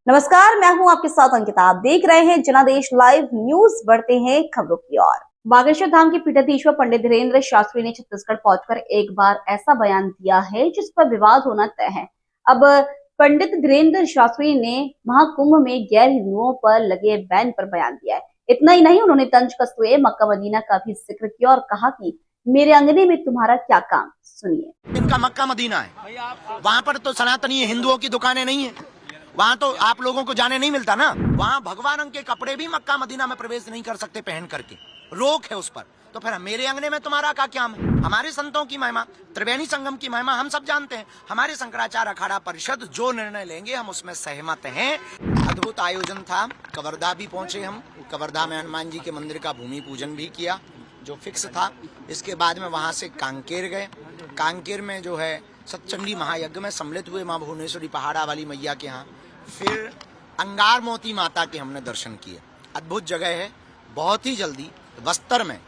नमस्कार, मैं हूं आपके साथ अंकिता। आप देख रहे हैं जनादेश लाइव न्यूज। बढ़ते हैं खबरों की ओर। बागेश्वर धाम के पीठाधीश्वर पंडित धीरेन्द्र शास्त्री ने छत्तीसगढ़ पहुंचकर एक बार ऐसा बयान दिया है जिस पर विवाद होना तय है। अब पंडित धीरेन्द्र शास्त्री ने महाकुंभ में गैर हिंदुओं पर लगे बैन पर बयान दिया है। इतना ही नहीं, उन्होंने तंज कसते हुए मक्का मदीना का भी जिक्र किया और कहा कि मेरे अंगने में तुम्हारा क्या काम। सुनिए। इनका मक्का मदीना है, वहाँ पर तो सनातनी हिंदुओं की दुकानें नहीं है, वहाँ तो आप लोगों को जाने नहीं मिलता ना। वहाँ भगवा रंग के कपड़े भी मक्का मदीना में प्रवेश नहीं कर सकते पहन करके, रोक है उस पर। तो फिर मेरे अंगने में तुम्हारा का क्या है? हमारे संतों की महिमा, त्रिवेणी संगम की महिमा हम सब जानते हैं। हमारे शंकराचार्य अखाड़ा परिषद जो निर्णय लेंगे हम उसमें सहमत हैं। अद्भुत आयोजन था, कवर्धा भी पहुंचे हम। कवर्धा में हनुमान जी के मंदिर का भूमि पूजन भी किया जो फिक्स था। इसके बाद में वहां से कांकेर गए। कांकेर में जो है सतचंडी महायज्ञ में सम्मिलित हुए माँ भुवनेश्वरी पहाड़ा वाली मैया के यहाँ। फिर अंगार मोती माता के हमने दर्शन किए। अद्भुत जगह है। बहुत ही जल्दी बस्तर में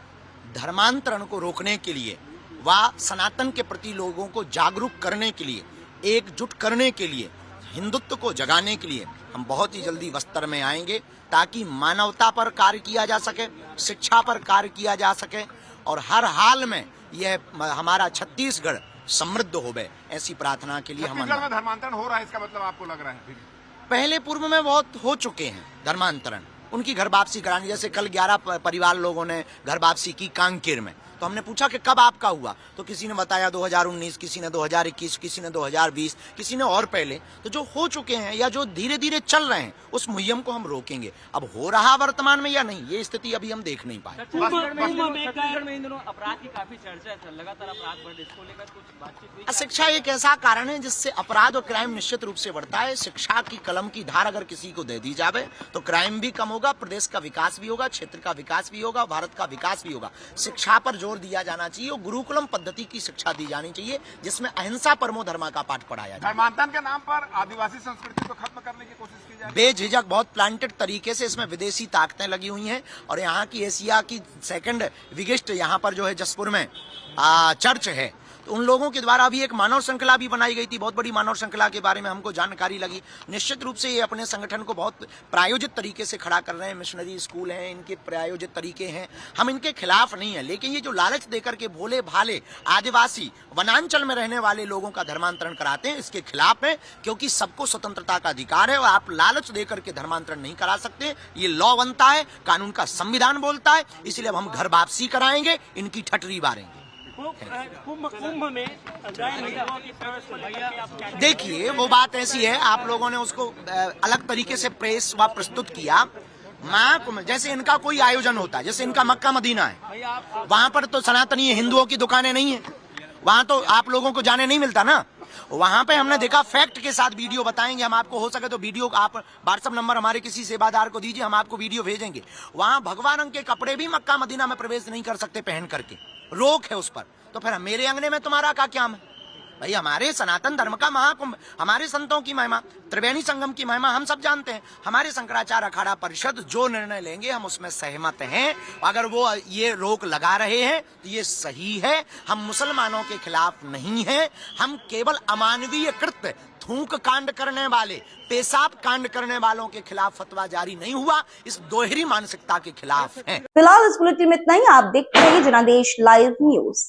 धर्मांतरण को रोकने के लिए व सनातन के प्रति लोगों को जागरूक करने के लिए, एकजुट करने के लिए, हिंदुत्व को जगाने के लिए हम बहुत ही जल्दी बस्तर में आएंगे ताकि मानवता पर कार्य किया जा सके, शिक्षा पर कार्य किया जा सके और हर हाल में यह हमारा छत्तीसगढ़ समृद्ध होवे, ऐसी प्रार्थना के लिए हम। छत्तीसगढ़ में धर्मांतरण हो रहा है, इसका मतलब आपको लग रहा है? पहले पूर्व में बहुत हो चुके हैं धर्मांतरण। उनकी घर वापसी करानी, जैसे कल 11 परिवार लोगों ने घर वापसी की कांकेर में। तो हमने पूछा कि कब आपका हुआ, तो किसी ने बताया 2019, किसी ने 2021, किसी ने 2020, किसी ने और पहले। तो जो हो चुके हैं या जो धीरे धीरे चल रहे हैं उस मुहिम को हम रोकेंगे। अब हो रहा वर्तमान में या नहीं, ये स्थिति अभी हम देख नहीं पाए। छत्तीसगढ़ में इन दिनों अपराध की काफी चर्चा है, लगातार अपराध बढ़ रहे, इसको लेकर कुछ बातचीत हुई? शिक्षा एक ऐसा कारण है जिससे अपराध और क्राइम निश्चित रूप से बढ़ता है। शिक्षा की कलम की धार अगर किसी को दे दी जाए तो क्राइम भी कम होगा, प्रदेश का विकास भी होगा, क्षेत्र का विकास भी होगा, भारत का विकास भी होगा। शिक्षा पर जोर दिया जाना चाहिए और गुरुकुलम पद्धति की शिक्षा दी जानी चाहिए जिसमें अहिंसा परमो धर्मा का पाठ पढ़ाया जाए। धर्मांतरण के नाम पर आदिवासी संस्कृति को खत्म करने की कोशिश की जाए। बेझिझक बहुत प्लांटेड तरीके से इसमें विदेशी ताकतें लगी हुई हैं और यहाँ की एशिया की सेकंड बिगेस्ट यहाँ पर जो है जसपुर में चर्च है। तो उन लोगों के द्वारा अभी एक मानव श्रृंखला भी बनाई गई थी, बहुत बड़ी मानव श्रृंखला के बारे में हमको जानकारी लगी। निश्चित रूप से ये अपने संगठन को बहुत प्रायोजित तरीके से खड़ा कर रहे हैं। मिशनरी स्कूल हैं, इनके प्रायोजित तरीके हैं, हम इनके खिलाफ नहीं है। लेकिन ये जो लालच देकर के भोले भाले आदिवासी वनांचल में रहने वाले लोगों का धर्मांतरण कराते हैं, इसके खिलाफ है। क्योंकि सबको स्वतंत्रता का अधिकार है और आप लालच देकर के धर्मांतरण नहीं करा सकते। ये लॉ बनता है, कानून का संविधान बोलता है। इसलिए अब हम घर वापसी कराएंगे, इनकी ठटरी बारेंगे। कुंभ में देखिए, वो बात ऐसी है, आप लोगों ने उसको अलग तरीके से प्रेस व प्रस्तुत किया। जैसे इनका कोई आयोजन होता है, जैसे इनका मक्का मदीना है, वहां पर तो सनातनी हिंदुओं की दुकानें नहीं है, वहां तो आप लोगों को जाने नहीं मिलता ना। वहां पे हमने देखा, फैक्ट के साथ वीडियो बताएंगे हम आपको। हो सके तो वीडियो आप व्हाट्सएप नंबर हमारे किसी सेवादार को दीजिए, हम आपको वीडियो भेजेंगे। वहां भगवा रंग के कपड़े भी मक्का मदीना में प्रवेश नहीं कर सकते पहन करके, रोक है उस पर। तो फिर मेरे अंगने में तुम्हारा का क्या है? भाई हमारे सनातन धर्म का महाकुंभ, हमारे संतों की महिमा, त्रिवेणी संगम की महिमा हम सब जानते हैं। हमारे शंकराचार्य अखाड़ा परिषद जो निर्णय लेंगे हम उसमें सहमत हैं। अगर वो ये रोक लगा रहे हैं तो ये सही है। हम मुसलमानों के खिलाफ नहीं हैं। हम केवल अमानवीय कृत्य, थूक कांड करने वाले, पेशाब कांड करने वालों के खिलाफ फतवा जारी नहीं हुआ, इस दोहरी मानसिकता के खिलाफ हैं। फिलहाल इस बुलेटिन में इतना ही। आप देखते रहिए जनादेश लाइव न्यूज।